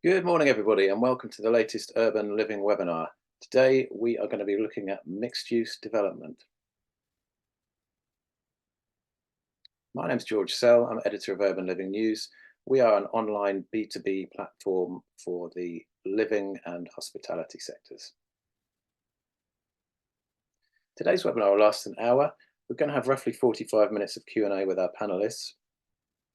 Good morning, everybody, and welcome to the latest Urban Living webinar. Today, we are going to be looking at mixed-use development. My name's George Sell. I'm editor of Urban Living News. We are an online B2B platform for the living and hospitality sectors. Today's webinar will last an hour. We're going to have roughly 45 minutes of Q&A with our panelists.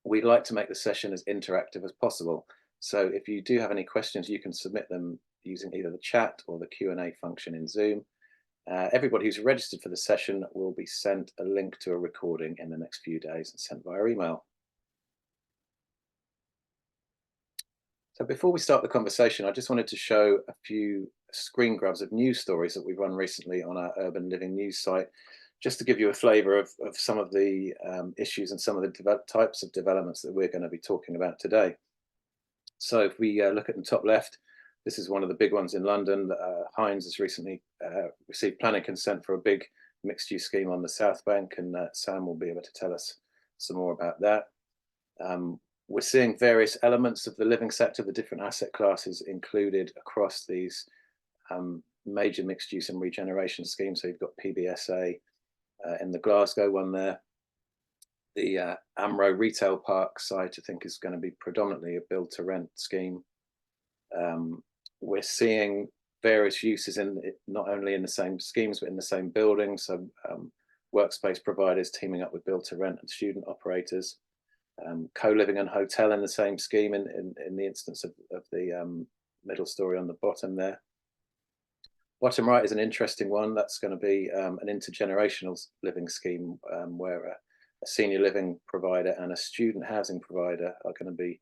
We'd like to make the session as interactive as possible. So if you do have any questions, you can submit them using either the chat or the Q&A function in Zoom. Everybody who's registered for the session will be sent a link to a recording in the next few days and sent via email. So before we start the conversation, I just wanted to show a few screen grabs of news stories that we've run recently on our Urban Living News site, just to give you a flavour of some of the issues and some of the types of developments that we're going to be talking about today. So if we look at the top left, this is one of the big ones in London. Hines has recently received planning consent for a big mixed-use scheme on the South Bank, and Sam will be able to tell us some more about that. We're seeing various elements of the living sector, the different asset classes included across these major mixed-use and regeneration schemes. So you've got PBSA in the Glasgow one there. The Amro Retail Park site, I think, is going to be predominantly a build-to-rent scheme. We're seeing various uses in not only in the same schemes, but in the same building. So workspace providers teaming up with build-to-rent and student operators. Co-living and hotel in the same scheme in the instance of the middle story on the bottom there. Bottom right is an interesting one. That's going to be an intergenerational living scheme where a senior living provider and a student housing provider are going to be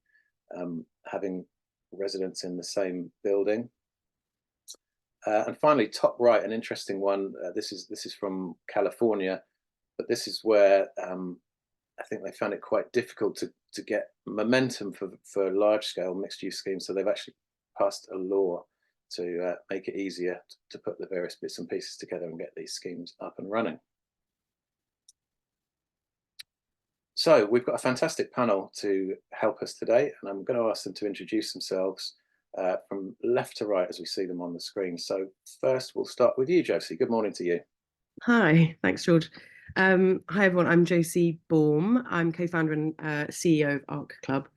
having residents in the same building. And finally, top right, an interesting one. This is from California, but this is where I think they found it quite difficult to get momentum for large-scale mixed-use schemes. So they've actually passed a law to make it easier to put the various bits and pieces together and get these schemes up and running. So we've got a fantastic panel to help us today, and I'm going to ask them to introduce themselves from left to right as we see them on the screen. So first, we'll start with you, Josie. Good morning to you. Hi, thanks, George. Hi, everyone. I'm Josie Baum. I'm co-founder and CEO of Arc Club.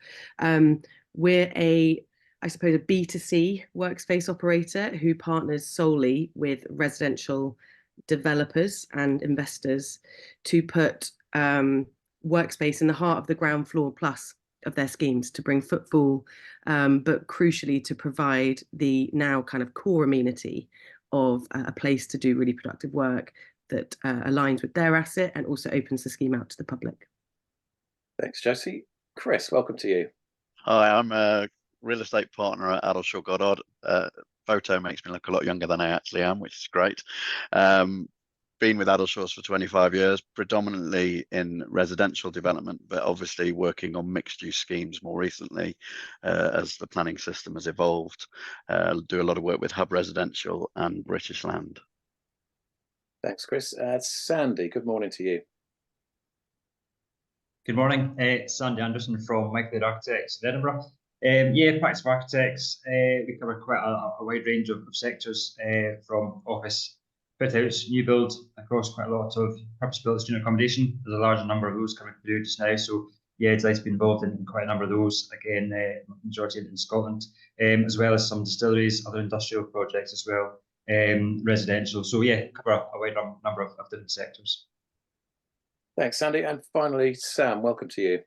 We're I suppose, a B2C workspace operator who partners solely with residential developers and investors to put workspace in the heart of the ground floor plus of their schemes to bring footfall, but crucially to provide the now kind of core amenity of a place to do really productive work that aligns with their asset and also opens the scheme out to the public. Thanks, Josie. Chris, welcome to you. Hi, I'm a real estate partner at Addleshaw Goddard. Photo makes me look a lot younger than I actually am, which is great. Been with Addleshaws for 25 years, predominantly in residential development, but obviously working on mixed-use schemes more recently as the planning system has evolved. Do a lot of work with Hub Residential and British Land. Thanks, Chris. Sandy, good morning to you. Good morning. Sandy Anderson from Laird Architects in Edinburgh. Practice of architects, we cover quite a wide range of sectors from office fit-outs, new build, across quite a lot of purpose-built student accommodation. There's a large number of those coming through just now. So yeah, it's nice to be involved in quite a number of those. Again, majority in Scotland, as well as some distilleries, other industrial projects as well, residential. So yeah, cover a wide number of different sectors. Thanks, Sandy. And finally, Sam, welcome to you.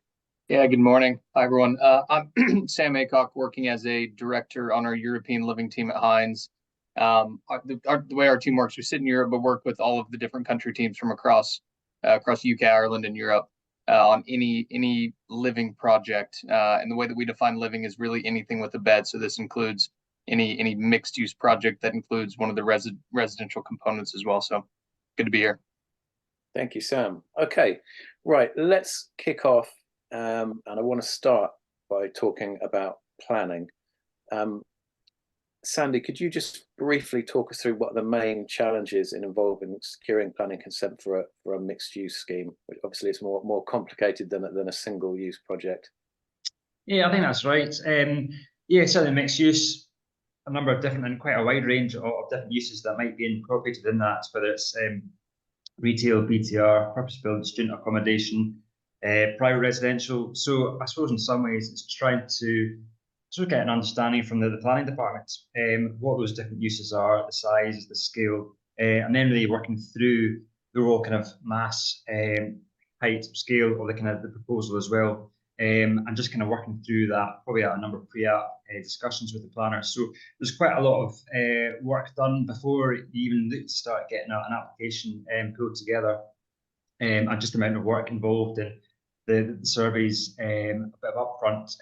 Yeah, good morning. Hi, everyone. I'm Sam Aycock, working as a director on our European living team at Hines. The way our team works, we sit in Europe, but work with all of the different country teams from across UK, Ireland, and Europe on any living project. And the way that we define living is really anything with a bed. So this includes any mixed use project that includes one of the residential components as well. So good to be here. Thank you, Sam. Okay, right, let's kick off. And I want to start by talking about planning. Sandy, could you just briefly talk us through what the main challenges involving securing planning consent for a mixed-use scheme? Which obviously it's more complicated than a single-use project. Yeah, I think that's right. Yeah, certainly mixed use, a number of different and quite a wide range of different uses that might be incorporated in that, whether it's retail, BTR, purpose-built student accommodation, private residential. So I suppose in some ways it's trying to sort of get an understanding from the planning department what those different uses are, the size, the scale, and then really working through the overall kind of mass, height, scale of the kind of the proposal as well. And just kind of working through that, probably at a number of pre-app discussions with the planners. So there's quite a lot of work done before you even look to start getting an application pulled together, and just the amount of work involved in the surveys, a bit of upfront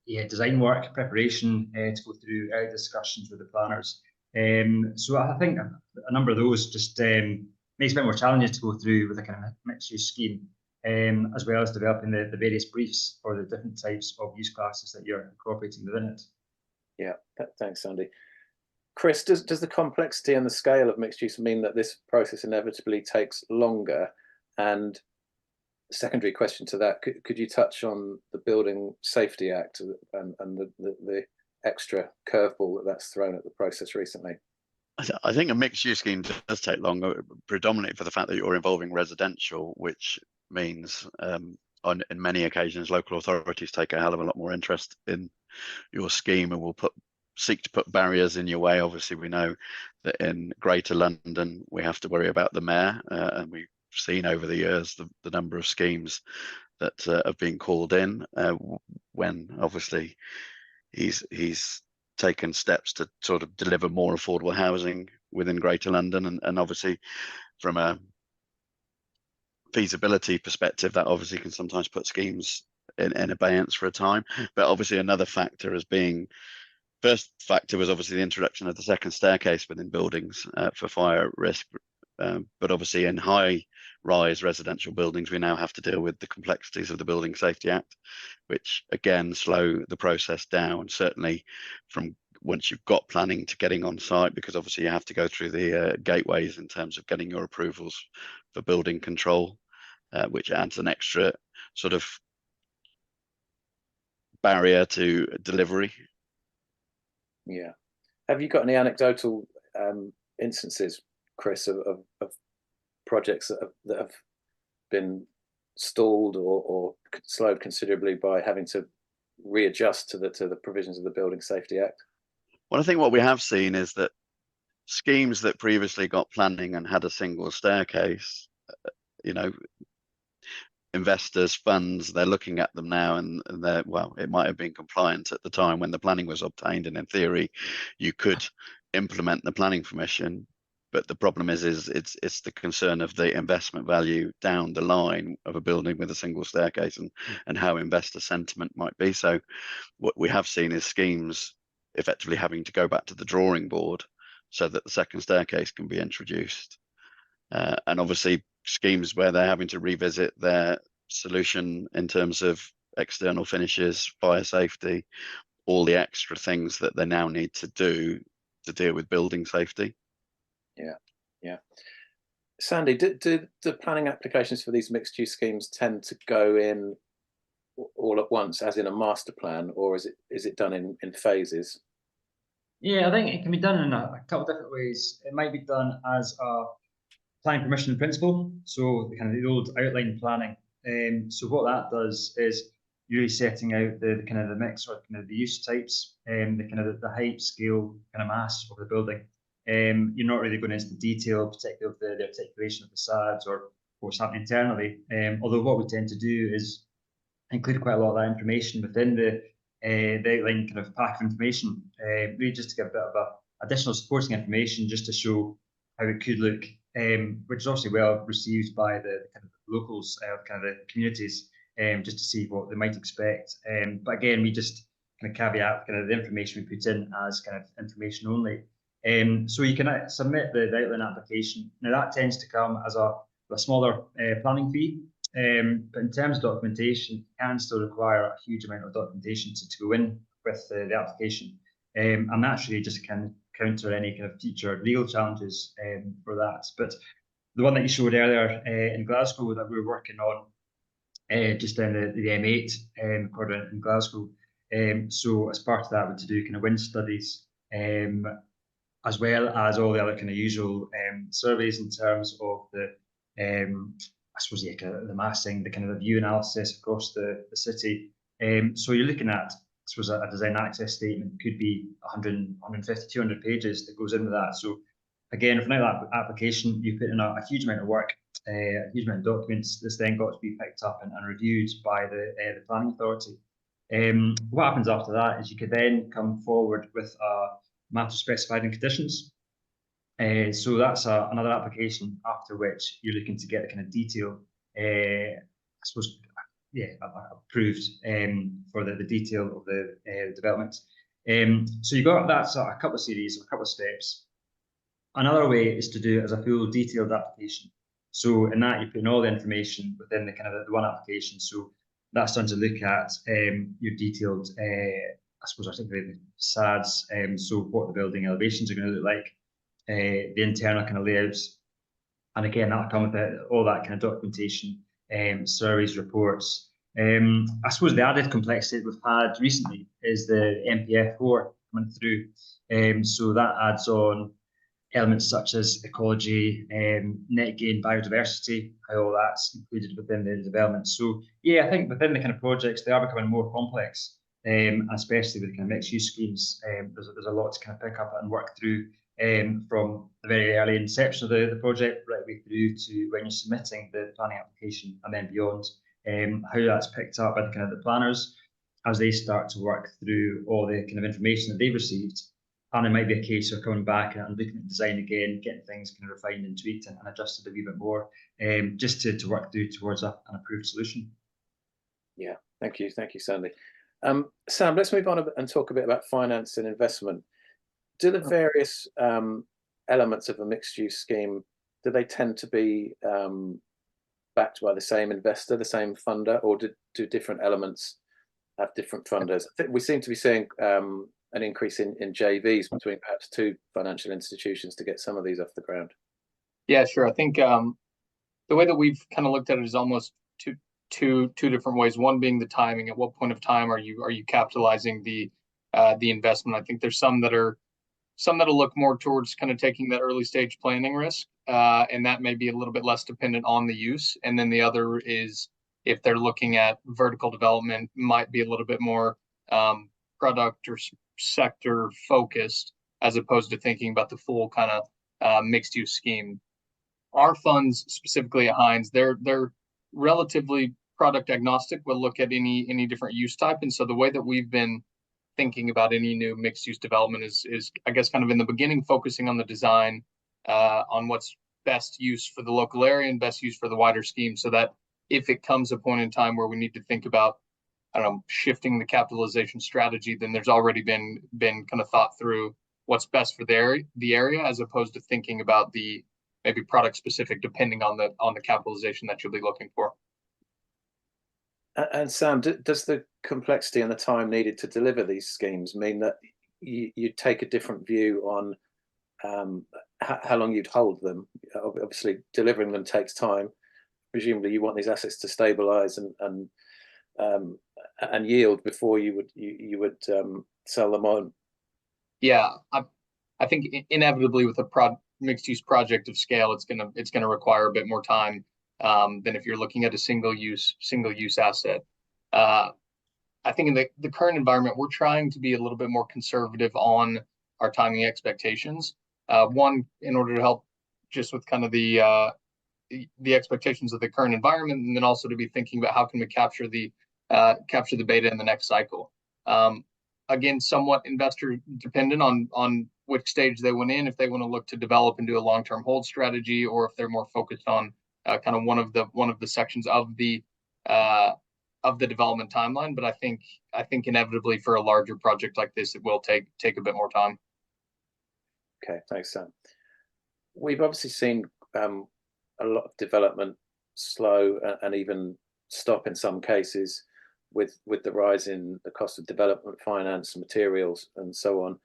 design work, preparation to go through early discussions with the planners. So I think a number of those just makes it a bit more challenging to go through with a kind of mixed-use scheme. As well as developing the various briefs for the different types of use classes that you're incorporating within it. Yeah, thanks, Sandy. Chris, does the complexity and the scale of mixed use mean that this process inevitably takes longer? And secondary question to that, could you touch on the Building Safety Act and the extra curveball that's thrown at the process recently? I think a mixed use scheme does take longer, predominantly for the fact that you're involving residential, which means in many occasions local authorities take a hell of a lot more interest in your scheme and will seek to put barriers in your way. Obviously, we know that in Greater London we have to worry about the mayor, and we've seen over the years the number of schemes that have been called in when obviously he's taken steps to sort of deliver more affordable housing within Greater London, and obviously from a feasibility perspective, that obviously can sometimes put schemes in abeyance for a time. But obviously another factor first factor was obviously the introduction of the second staircase within buildings for fire risk. But obviously in high-rise residential buildings, we now have to deal with the complexities of the Building Safety Act, which again slow the process down, certainly from once you've got planning to getting on site, because obviously you have to go through the gateways in terms of getting your approvals for building control, which adds an extra sort of barrier to delivery. Yeah. Have you got any anecdotal instances, Chris, of projects that have been stalled or slowed considerably by having to readjust to the provisions of the Building Safety Act? Well, I think what we have seen is that schemes that previously got planning and had a single staircase, investors, funds, they're looking at them now and they're, well, it might have been compliant at the time when the planning was obtained, and in theory you could implement the planning permission. But the problem is it's the concern of the investment value down the line of a building with a single staircase and how investor sentiment might be. So what we have seen is schemes effectively having to go back to the drawing board so that the second staircase can be introduced. And obviously schemes where they're having to revisit their solution in terms of external finishes, fire safety, all the extra things that they now need to do to deal with building safety. Yeah. Sandy, do the planning applications for these mixed use schemes tend to go in all at once, as in a master plan, or is it done in phases? Yeah, I think it can be done in a couple of different ways. It might be done as a planning permission in principle, so the old outline planning. So what that does is really setting out the kind of the mix or kind of the use types, the height, scale, kind of mass of the building. You're not really going into the detail, particularly of the articulation of facades or what's happening internally. Although what we tend to do is include quite a lot of that information within the outline kind of pack of information, really just to give a bit of additional supporting information just to show how it could look, which is obviously well received by the kind of locals, kind of the communities, just to see what they might expect. But again, we just kind of caveat kind of the information we put in as kind of information only. So you can submit the outline application. Now that tends to come as a smaller planning fee, but in terms of documentation, you can still require a huge amount of documentation to go in with the application. And that's really just kind of counter any kind of future legal challenges for that. But the one that you showed earlier in Glasgow that we were working on, just down the M8 corridor in Glasgow, So as part of that, we had to do kind of wind studies, as well as all the other kind of usual surveys in terms of the, I suppose, yeah, kind of the massing, the kind of the view analysis across the city. So you're looking at, I suppose, a design access statement could be 100, 150, 200 pages that goes into that. So again, from that application, you put in a huge amount of work, a huge amount of documents. This then got to be picked up and reviewed by the planning authority. What happens after that is you could then come forward with a matter specified in conditions. So that's another application after which you're looking to get the kind of detail, I suppose, yeah, approved for the detail of the development. So you got that's a couple of series, a couple of steps. Another way is to do it as a full detailed application. So in that, you put in all the information within the kind of the one application. So that's done to look at your detailed, I suppose, I think the SADs, so what the building elevations are going to look like, the internal kind of layouts. And again, that'll come with all that kind of documentation, surveys, reports. I suppose the added complexity that we've had recently is the MPF4 coming through. So that adds on elements such as ecology, net gain, biodiversity, how all that's included within the development. So yeah, I think within the kind of projects, they are becoming more complex, especially with kind of mixed use schemes. There's a lot to kind of pick up and work through from the very early inception of the project right way through to when you're submitting the planning application and then beyond, how that's picked up by the kind of the planners as they start to work through all the kind of information that they've received. And it might be a case of coming back and looking at design again, getting things kind of refined and tweaked and adjusted a wee bit more, just to work through towards an approved solution. Yeah, thank you, Sandy. Sam, let's move on and talk a bit about finance and investment. Do the various elements of a mixed-use scheme, do they tend to be backed by the same investor, the same funder, or do different elements have different funders? I think we seem to be seeing an increase in JVs between perhaps two financial institutions to get some of these off the ground. Yeah, sure. I think the way that we've kind of looked at it is almost two different ways. One being the timing. At what point of time are you capitalizing the investment? I think there's some that'll look more towards kind of taking that early stage planning risk, and that may be a little bit less dependent on the use. And then the other is if they're looking at vertical development, might be a little bit more product or sector focused, as opposed to thinking about the full kind of mixed use scheme. Our funds, specifically at Hines, they're relatively product agnostic. We'll look at any different use type. And so the way that we've been thinking about any new mixed use development is I guess kind of in the beginning focusing on the design, on what's best use for the local area and best use for the wider scheme, so that if it comes a point in time where we need to think about, I don't know, shifting the capitalization strategy, then there's already been kind of thought through what's best for the area, as opposed to thinking about the maybe product specific depending on the capitalization that you'll be looking for. And Sam, does the complexity and the time needed to deliver these schemes mean that you take a different view on how long you'd hold them? Obviously, delivering them takes time. Presumably, you want these assets to stabilize and yield before you would sell them on. Yeah, I think inevitably with a mixed-use project of scale, it's gonna require a bit more time than if you're looking at a single use asset. I think in the current environment, we're trying to be a little bit more conservative on our timing expectations. One, in order to help just with kind of the expectations of the current environment, and then also to be thinking about how can we capture the beta in the next cycle. Again, somewhat investor dependent on which stage they went in, if they want to look to develop and do a long-term hold strategy, or if they're more focused on kind of one of the sections of the development timeline. But I think inevitably for a larger project like this, it will take a bit more time. Okay, thanks, Sam. We've obviously seen a lot of development slow and even stop in some cases with the rise in the cost of development finance, materials, and so on.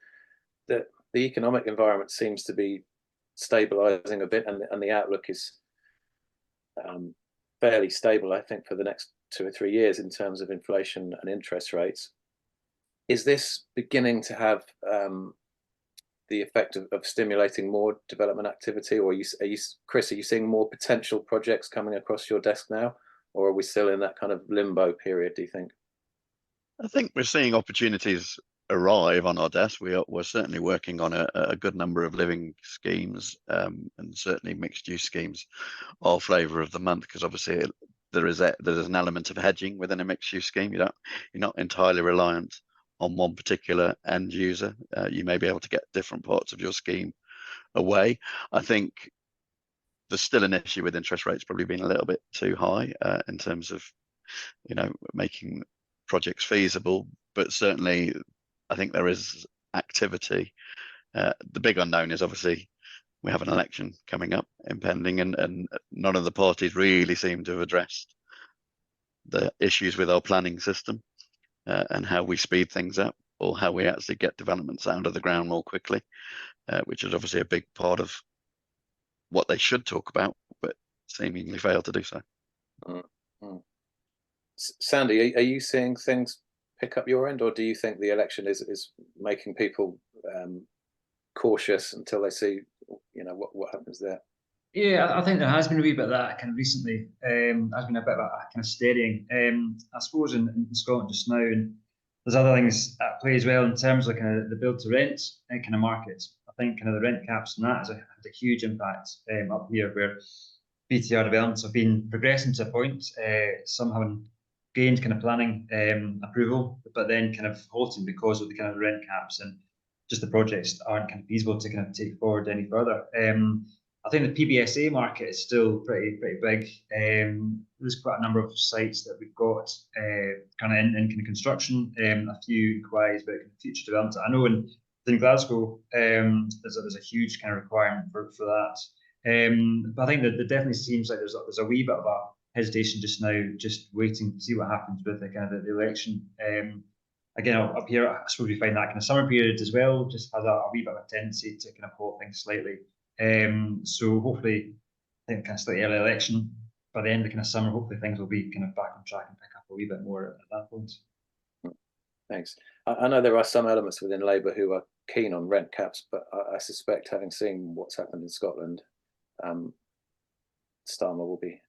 The economic environment seems to be stabilizing a bit, and the outlook is fairly stable, I think, for the next 2 or 3 years in terms of inflation and interest rates. Is this beginning to have the effect of stimulating more development activity, or Chris, are you seeing more potential projects coming across your desk now, or are we still in that kind of limbo period, do you think? I think we're seeing opportunities arrive on our desk. We're certainly working on a good number of living schemes, and certainly mixed use schemes are flavour of the month, because obviously there's an element of hedging within a mixed use scheme. You're not entirely reliant on one particular end user. You may be able to get different parts of your scheme away. I think there's still an issue with interest rates probably being a little bit too high in terms of making projects feasible, but certainly I think there is activity. The big unknown is obviously we have an election coming up, impending, and none of the parties really seem to have addressed the issues with our planning system and how we speed things up, or how we actually get developments out of the ground more quickly, which is obviously a big part of what they should talk about, but seemingly fail to do so. Mm-hmm. Sandy, are you seeing things pick up your end, or do you think the election is making people cautious until they see what happens there? Yeah, I think there has been a wee bit of that kind of recently. Has been a bit of a kind of steadying. I suppose in Scotland just now, and there's other things at play as well in terms of kind of the build to rent kind of market. I think kind of the rent caps and that has had a huge impact up here, where BTR developments have been progressing to a point, some having gained kind of planning approval, but then kind of halting because of the kind of rent caps, and just the projects aren't kind of feasible to kind of take forward any further. I think the PBSA market is still pretty big. There's quite a number of sites that we've got kind of in kind of construction, a few inquiries about future development. I know in Glasgow there's a huge kind of requirement for that. But I think that it definitely seems like there's a wee bit of a hesitation just now, just waiting to see what happens with the kind of the election. Again, up here, I suppose we find that kind of summer period as well just has a wee bit of a tendency to kind of halt things slightly. So hopefully, I think kind of slightly early election, by the end of the kind of summer, hopefully things will be kind of back on track and pick up a wee bit more at that point. Thanks. I know there are some elements within Labour who are keen on rent caps, but I suspect, having seen what's happened in Scotland, Starmer will be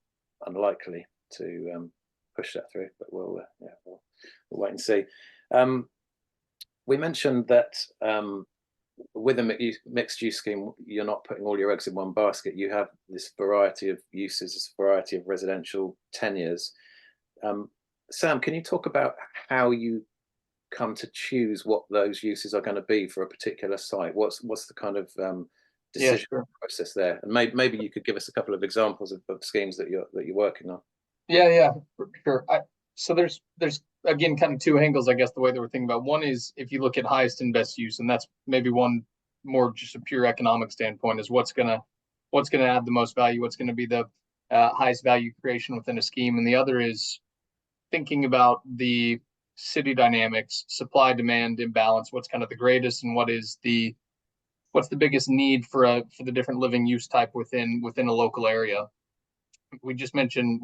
unlikely to push that through. But we'll wait and see. We mentioned that with a mixed use scheme, you're not putting all your eggs in one basket. You have this variety of uses, this variety of residential tenures. Sam, can you talk about how you come to choose what those uses are going to be for a particular site? What's the kind of decision process there? And maybe you could give us a couple of examples of schemes that you're working on. Yeah, for sure. So there's again kind of two angles, I guess, the way that we're thinking about. One is if you look at highest and best use, and that's maybe one more just a pure economic standpoint, is what's gonna add the most value, what's gonna be the highest value creation within a scheme, and the other is thinking about the city dynamics, supply demand imbalance, what's kind of the greatest, and what's the biggest need for the different living use type within a local area. We just mentioned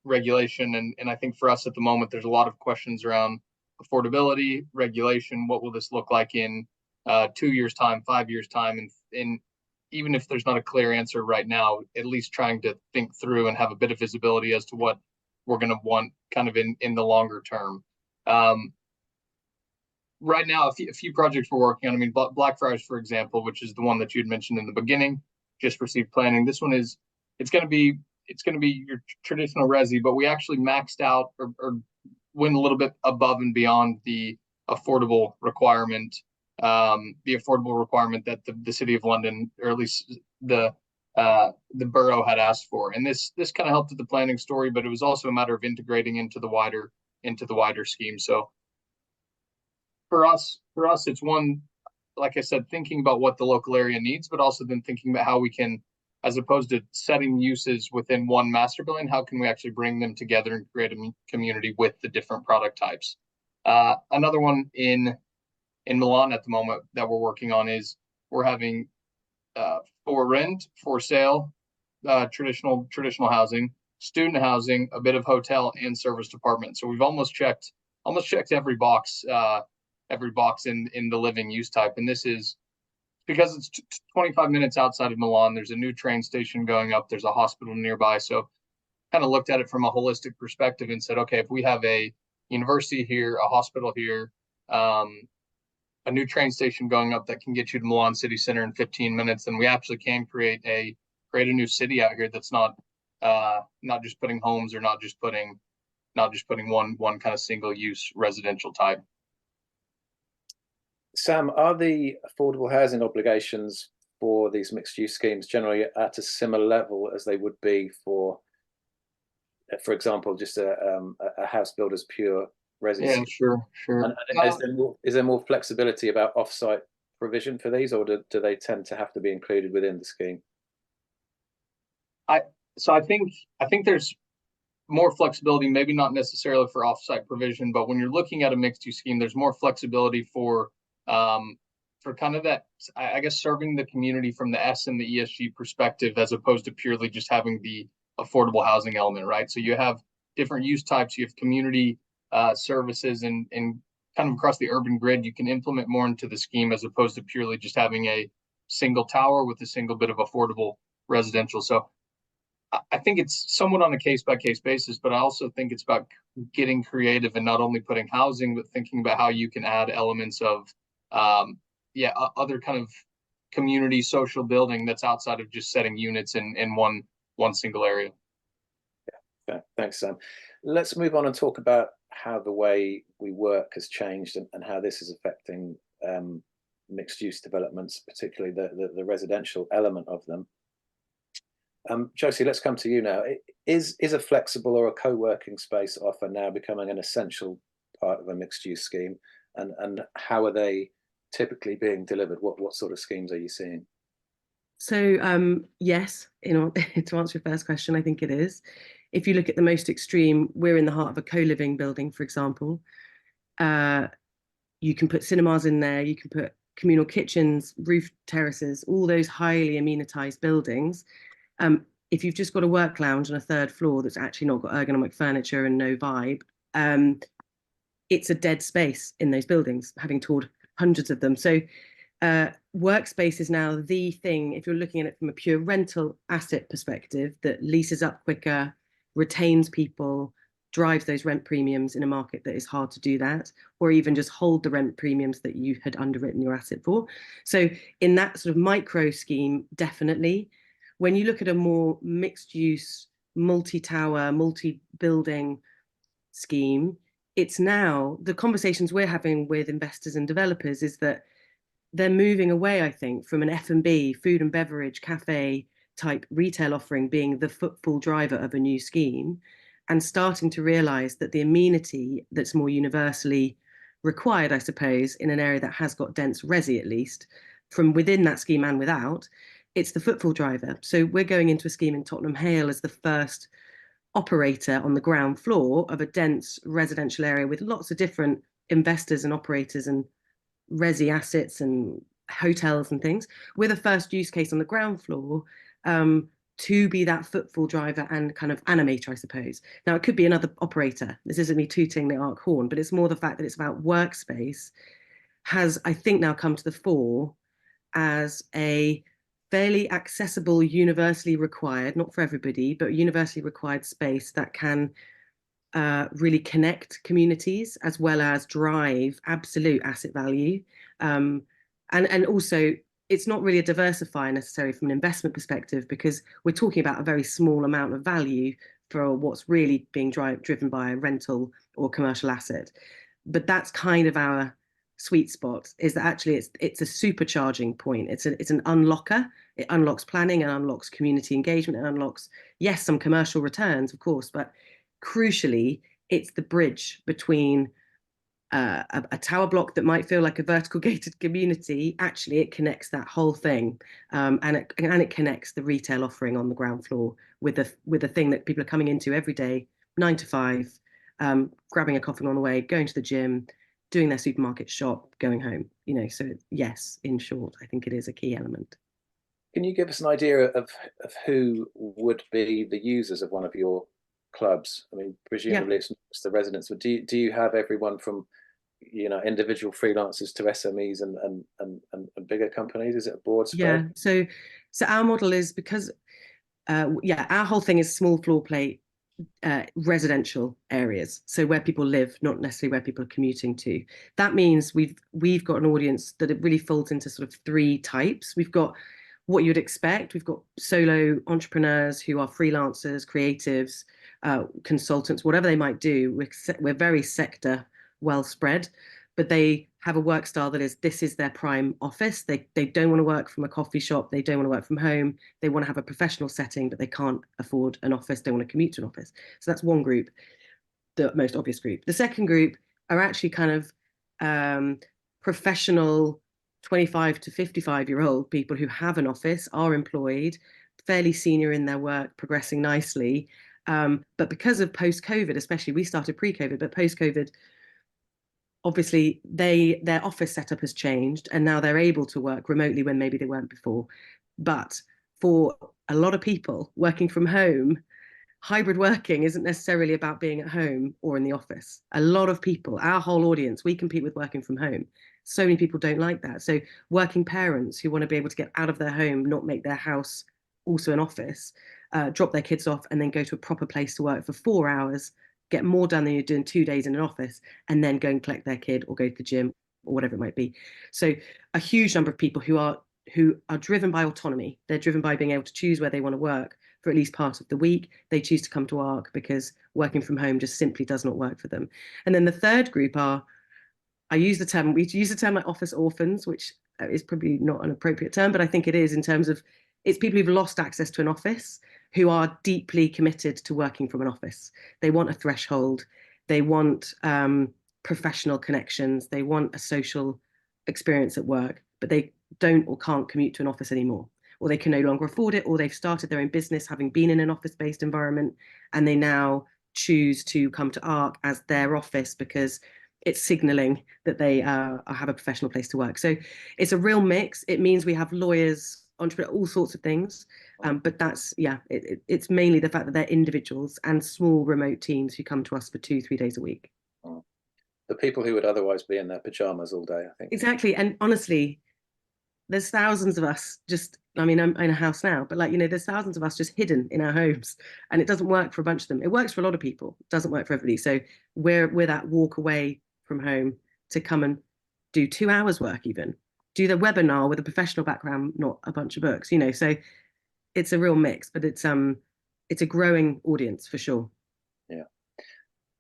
regulation, and I think for us at the moment there's a lot of questions around affordability, regulation. What will this look like in 2 years time, 5 years time, and even if there's not a clear answer right now, at least trying to think through and have a bit of visibility as to what we're going to want kind of in the longer term. Right now, a few projects we're working on. I mean, Blackfriars, for example, which is the one that you had mentioned in the beginning, just received planning. This one it's going to be your traditional resi, but we actually maxed out or went a little bit above and beyond the affordable requirement, that the City of London, or at least the borough, had asked for. And this kind of helped with the planning story, but it was also a matter of integrating into the wider scheme. So for us, it's one, like I said, thinking about what the local area needs, but also then thinking about how we can, as opposed to setting uses within one master building, how can we actually bring them together and create a community with the different product types? Another one in Milan at the moment that we're working on is we're having for rent, for sale, traditional housing, student housing, a bit of hotel and service department. So we've almost checked almost checks every box in the living use type. And this is because it's 25 minutes outside of Milan. There's a new train station going up. There's a hospital nearby. So kind of looked at it from a holistic perspective and said, okay, if we have a university here, a hospital here, a new train station going up that can get you to Milan city center in 15 minutes, then we actually can create a new city out here that's not just putting homes, or not just putting one kind of single use residential type. Sam, are the affordable housing obligations for these mixed use schemes generally at a similar level as they would be for example, just a house builder's pure residence? Yeah, sure. And is there more flexibility about offsite provision for these, or do they tend to have to be included within the scheme? I think there's more flexibility, maybe not necessarily for offsite provision, but when you're looking at a mixed use scheme, there's more flexibility for kind of that, I guess, serving the community from the S and the ESG perspective, as opposed to purely just having the affordable housing element, right? So you have different use types, you have community services, and kind of across the urban grid, you can implement more into the scheme as opposed to purely just having a single tower with a single bit of affordable residential. So I think it's somewhat on a case-by-case basis, but I also think it's about getting creative and not only putting housing, but thinking about how you can add elements of other kind of community social building that's outside of just setting units in one single area. Yeah, thanks, Sam. Let's move on and talk about how the way we work has changed and how this is affecting mixed use developments, particularly the residential element of them. Josie, let's come to you now. Is a flexible or a co-working space offer now becoming an essential part of a mixed use scheme, and how are they typically being delivered? What sort of schemes are you seeing? So yes, to answer your first question, I think it is. If you look at the most extreme, we're in the heart of a co-living building, for example. You can put cinemas in there, you can put communal kitchens, roof terraces, all those highly amenitized buildings. If you've just got a work lounge on a third floor that's actually not got ergonomic furniture and no vibe, it's a dead space in those buildings, having toured hundreds of them. So workspace is now the thing, if you're looking at it from a pure rental asset perspective, that leases up quicker, retains people, drives those rent premiums in a market that is hard to do that, or even just hold the rent premiums that you had underwritten your asset for. So in that sort of micro scheme, definitely. When you look at a more mixed use, multi-tower, multi-building scheme, it's now, the conversations we're having with investors and developers is that they're moving away, I think, from an F&B, food and beverage, cafe type retail offering being the footfall driver of a new scheme, and starting to realize that the amenity that's more universally required, I suppose, in an area that has got dense resi, at least, from within that scheme and without, it's the footfall driver. So we're going into a scheme in Tottenham Hale as the first operator on the ground floor of a dense residential area with lots of different investors and operators and resi assets and hotels and things. We're the first use case on the ground floor to be that footfall driver and kind of animator, I suppose. Now, it could be another operator. This isn't me tooting the Arc horn, but it's more the fact that it's about workspace has, I think, now come to the fore as a fairly accessible, universally required, not for everybody, but universally required space that can really connect communities as well as drive absolute asset value. And also, it's not really a diversifier necessarily from an investment perspective, because we're talking about a very small amount of value for what's really being driven by a rental or commercial asset. But that's kind of our sweet spot, is that actually it's a supercharging point. It's an unlocker. It unlocks planning and unlocks community engagement and unlocks, yes, some commercial returns, of course, but crucially, it's the bridge between a tower block that might feel like a vertical gated community. Actually, it connects that whole thing, and it connects the retail offering on the ground floor with a thing that people are coming into every day, 9 to 5, grabbing a coffee on the way, going to the gym, doing their supermarket shop, going home. So yes, in short, I think it is a key element. Can you give us an idea of who would be the users of one of your clubs? I mean, presumably it's the residents, but do you have everyone from, you know, individual freelancers to SMEs and bigger companies? Is it a broad spread? Yeah. So our model is because our whole thing is small floor plate residential areas, so where people live, not necessarily where people are commuting to. That means we've got an audience that it really folds into sort of three types. We've got what you'd expect. We've got solo entrepreneurs who are freelancers, creatives, consultants, whatever they might do. We're very sector well spread, but they have a work style that this is their prime office. They don't want to work from a coffee shop. They don't want to work from home. They want to have a professional setting, but they can't afford an office. They want to commute to an office. So that's one group, the most obvious group. The second group are actually kind of professional 25 to 55-year-old people who have an office, are employed, fairly senior in their work, progressing nicely. But because of post-COVID, especially, we started pre-COVID, but post-COVID, obviously their office setup has changed and now they're able to work remotely when maybe they weren't before. But for a lot of people working from home, hybrid working isn't necessarily about being at home or in the office. A lot of people, our whole audience, we compete with working from home. So many people don't like that. So working parents who want to be able to get out of their home, not make their house also an office, drop their kids off and then go to a proper place to work for 4 hours, get more done than you're doing 2 days in an office, and then go and collect their kid or go to the gym or whatever it might be. So a huge number of people who are driven by autonomy. They're driven by being able to choose where they want to work for at least part of the week. They choose to come to ARC because working from home just simply does not work for them. And then the third group are, we use the term like office orphans, which is probably not an appropriate term, but I think it is, in terms of it's people who've lost access to an office, who are deeply committed to working from an office. They want a threshold. They want professional connections. They want a social experience at work, but they don't or can't commute to an office anymore, or they can no longer afford it, or they've started their own business having been in an office-based environment, and they now choose to come to ARC as their office because it's signaling that they have a professional place to work. So it's a real mix. It means we have lawyers, entrepreneurs, all sorts of things. But that's, it's mainly the fact that they're individuals and small remote teams who come to us for 2-3 days a week. The people who would otherwise be in their pajamas all day, I think. Exactly. And honestly, there's thousands of us I'm in a house now, but there's thousands of us just hidden in our homes, and it doesn't work for a bunch of them. It works for a lot of people. It doesn't work for everybody. So we're that walk away from home to come and do 2 hours work, even do the webinar with a professional background, not a bunch of books, so it's a real mix, but it's a growing audience for sure. Yeah.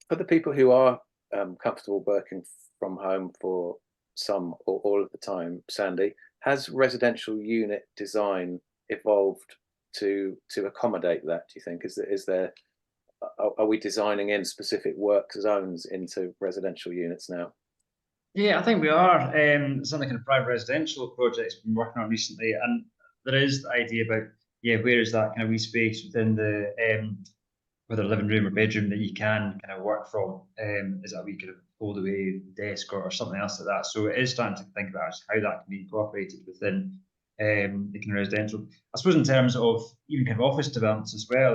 For the people who are comfortable working from home for some or all of the time, Sandy, has residential unit design evolved to accommodate that, do you think? Are we designing in specific work zones into residential units now? Yeah, I think we are. Some of the kind of private residential projects we've been working on recently, and there is the idea about, where is that kind of wee space within the whether living room or bedroom that you can kind of work from? Is that a wee kind of hold away desk or something else like that? So it is starting to think about how that can be incorporated within the kind of residential. I suppose in terms of even kind of office developments as well,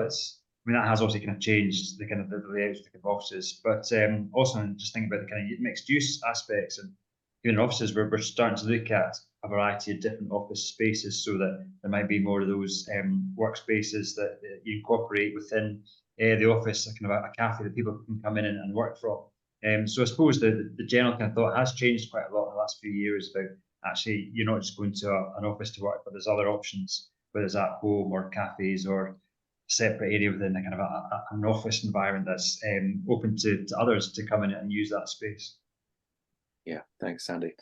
that has obviously kind of changed the kind of the layouts of the kind of offices, but also just thinking about the kind of mixed use aspects. And even in offices, we're starting to look at a variety of different office spaces, so that there might be more of those workspaces that you incorporate within the office, kind of a cafe that people can come in and work from. So I suppose the general kind of thought has changed quite a lot in the last few years about actually you're not just going to an office to work, but there's other options, whether it's at home or cafes or separate area within a kind of an office environment that's open to others to come in and use that space. Yeah, thanks, Sandy.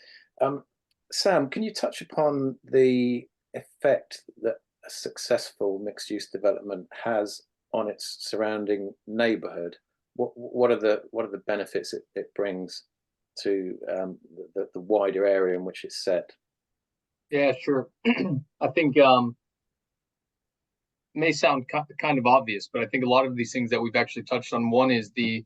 Sam, can you touch upon the effect that a successful mixed-use development has on its surrounding neighbourhood? What are the benefits it brings to the wider area in which it's set? Yeah, sure. I think may sound kind of obvious, but I think a lot of these things that we've actually touched on. One is the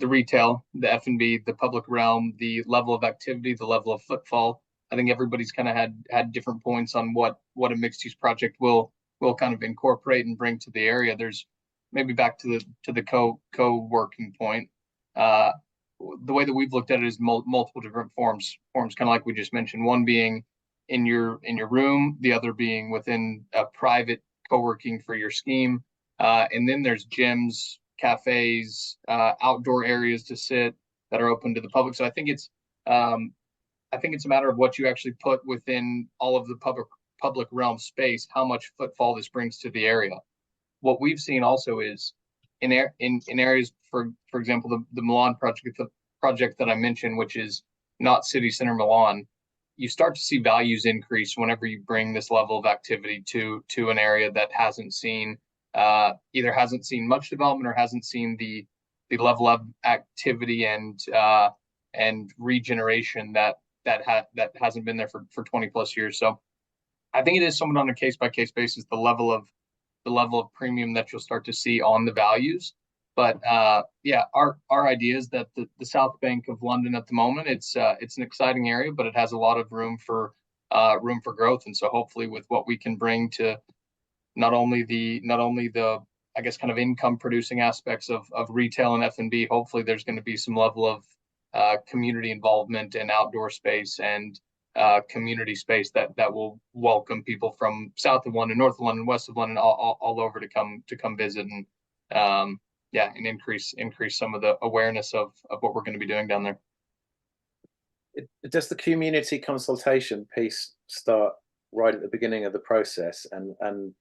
retail, the F&B, the public realm, the level of activity, the level of footfall. I think everybody's kind of had different points on what a mixed use project will kind of incorporate and bring to the area. There's maybe back to the co-working point. The way that we've looked at it is multiple different forms, kind of like we just mentioned. One being in your room, the other being within a private co-working for your scheme, and then there's gyms, cafes, outdoor areas to sit that are open to the public. So I think it's a matter of what you actually put within all of the public realm space, how much footfall this brings to the area. What we've seen also is in areas, for example, the Milan project that I mentioned, which is not city center Milan, you start to see values increase whenever you bring this level of activity to an area that hasn't seen either hasn't seen much development or hasn't seen the level of activity and regeneration that hasn't been there for 20 plus years. So I think it is somewhat on a case by case basis, the level of premium that you'll start to see on the values. But yeah, our idea is that the South Bank of London at the moment, it's an exciting area, but it has a lot of room for growth. And so hopefully with what we can bring to not only the I guess kind of income producing aspects of retail and F&B, hopefully there's going to be some level of community involvement and outdoor space and community space that will welcome people from south of London, north of London, west of London, all over to come visit and yeah, and increase some of the awareness of what we're going to be doing down there. Does the community consultation piece start right at the beginning of the process? And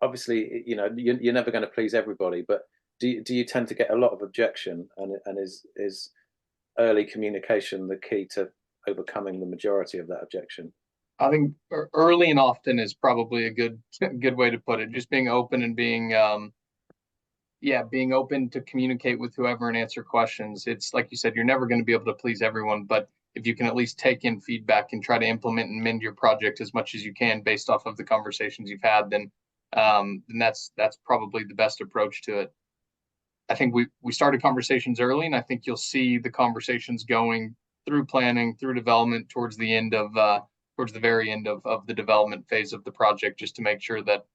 obviously, you know, you're never going to please everybody, but do you tend to get a lot of objection, and is early communication the key to overcoming the majority of that objection? I think early and often is probably a good way to put it. Just being open and being open to communicate with whoever and answer questions. It's like you said, you're never going to be able to please everyone, but if you can at least take in feedback and try to implement and mend your project as much as you can based off of the conversations you've had, then that's probably the best approach to it. I think we started conversations early, and I think you'll see the conversations going through planning, through development, towards the very end of the development phase of the project, just to make sure that,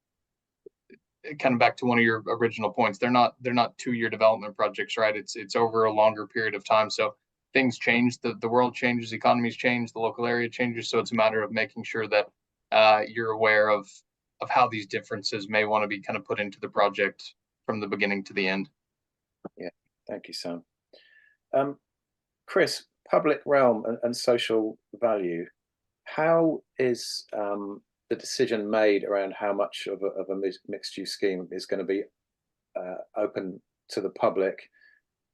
kind of back to one of your original points, they're not 2-year development projects, right? It's over a longer period of time. So things change, the world changes, economies change, the local area changes. So it's a matter of making sure that you're aware of how these differences may want to be kind of put into the project from the beginning to the end. Yeah, thank you, Sam. Chris, public realm and social value. How is the decision made around how much of a mixed-use scheme is going to be open to the public?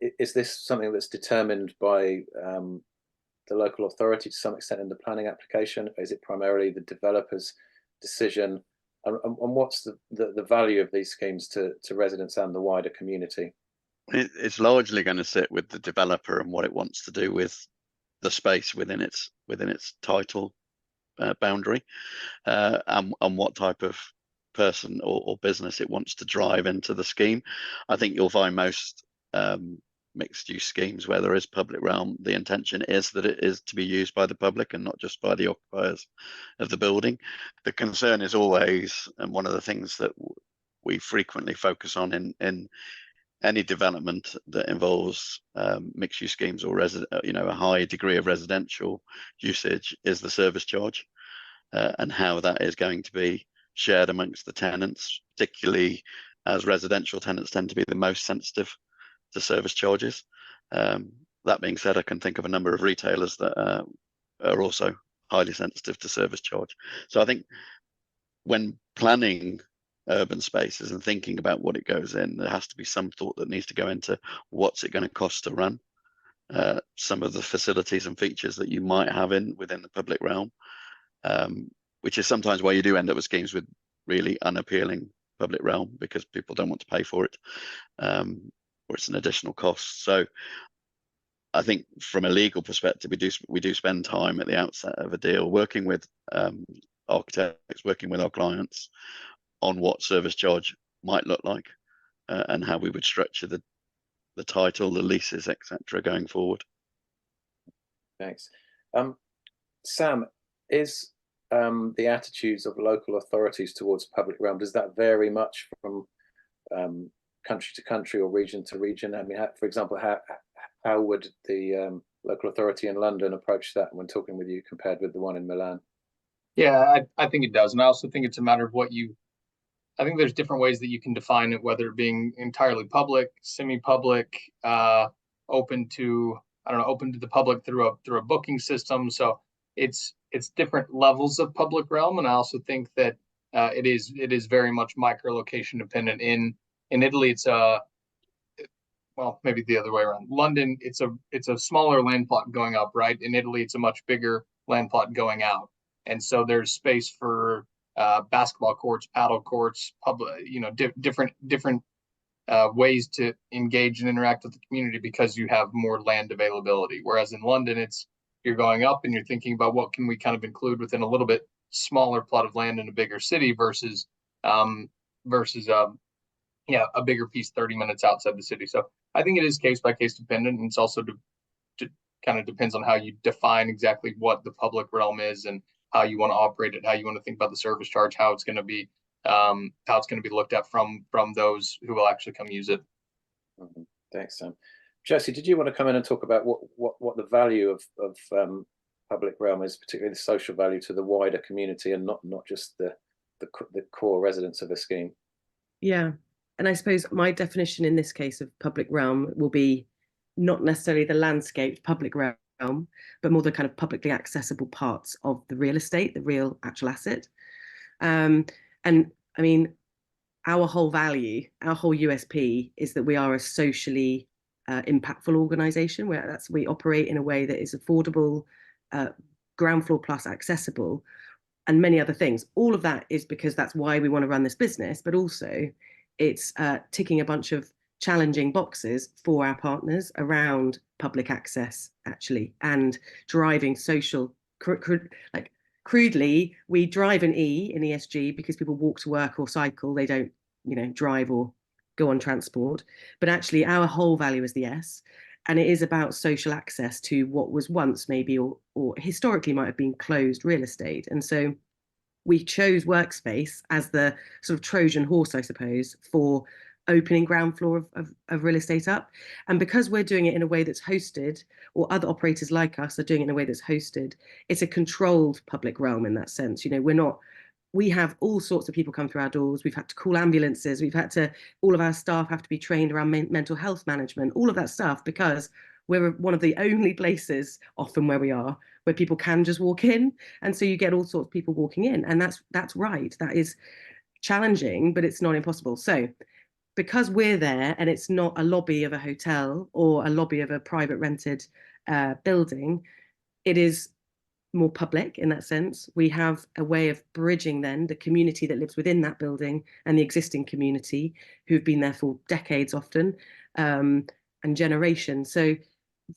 Is this something that's determined by the local authority to some extent in the planning application? Is it primarily the developer's decision? And what's the value of these schemes to residents and the wider community? It's largely going to sit with the developer and what it wants to do with the space within its title boundary, and what type of person or business it wants to drive into the scheme. I think you'll find most mixed-use schemes where there is public realm, the intention is that it is to be used by the public and not just by the occupiers of the building. The concern is always, and one of the things that we frequently focus on in any development that involves mixed-use schemes or a high degree of residential usage, is the service charge, and how that is going to be shared amongst the tenants, particularly as residential tenants tend to be the most sensitive to service charges. That being said, I can think of a number of retailers that are also highly sensitive to service charge. So I think when planning urban spaces and thinking about what it goes in, there has to be some thought that needs to go into what's it going to cost to run some of the facilities and features that you might have within the public realm, which is sometimes why you do end up with schemes with really unappealing public realm, because people don't want to pay for it, or it's an additional cost. So I think from a legal perspective, we do spend time at the outset of a deal working with architects, working with our clients on what service charge might look like, and how we would structure the title, the leases, etc. going forward. Thanks. Sam, is the attitudes of local authorities towards public realm? Does that vary much from country to country or region to region? I mean, for example, how would the local authority in London approach that when talking with you compared with the one in Milan? Yeah, I think it does. And I also think it's a matter of I think there's different ways that you can define it, whether it being entirely public, semi-public, open to, I don't know, open to the public through a booking system. So it's different levels of public realm. And I also think that it is very much micro-location dependent. In Italy, it's well, maybe the other way around. London, it's a smaller land plot going up, right? In Italy, it's a much bigger land plot going out. And so there's space for basketball courts, paddle courts, different ways to engage and interact with the community because you have more land availability. Whereas in London, you're going up and you're thinking about what can we kind of include within a little bit smaller plot of land in a bigger city versus a bigger piece 30 minutes outside the city. So I think it is case by case dependent, and it's also kind of depends on how you define exactly what the public realm is and how you want to operate it, how you want to think about the service charge, how it's going to be looked at from those who will actually come use it. Thanks, Sam. Josie, did you want to come in and talk about what the value of public realm is, particularly the social value to the wider community, and not just the core residents of a scheme? Yeah, and I suppose my definition in this case of public realm will be not necessarily the landscaped public realm, but more the kind of publicly accessible parts of the real estate, the real actual asset. And I mean, our whole value, our whole USP is that we are a socially impactful organization, where we operate in a way that is affordable, ground floor plus accessible, and many other things. All of that is because that's why we want to run this business, but also it's ticking a bunch of challenging boxes for our partners around public access, actually, and driving social, like crudely, we drive an E in ESG because people walk to work or cycle. They don't, drive or go on transport. But actually, our whole value is the S. And it is about social access to what was once maybe or historically might have been closed real estate. And so we chose workspace as the sort of Trojan horse, I suppose, for opening ground floor of real estate up. And because we're doing it in a way that's hosted, or other operators like us are doing it in a way that's hosted, it's a controlled public realm in that sense. We have all sorts of people come through our doors. We've had to call ambulances. All of our staff have to be trained around mental health management, all of that stuff, because we're one of the only places often where people can just walk in. And so you get all sorts of people walking in, and that's right. That is challenging, but it's not impossible. So because we're there and it's not a lobby of a hotel or a lobby of a private rented building, it is more public in that sense. We have a way of bridging then the community that lives within that building and the existing community who've been there for decades often, and generations. So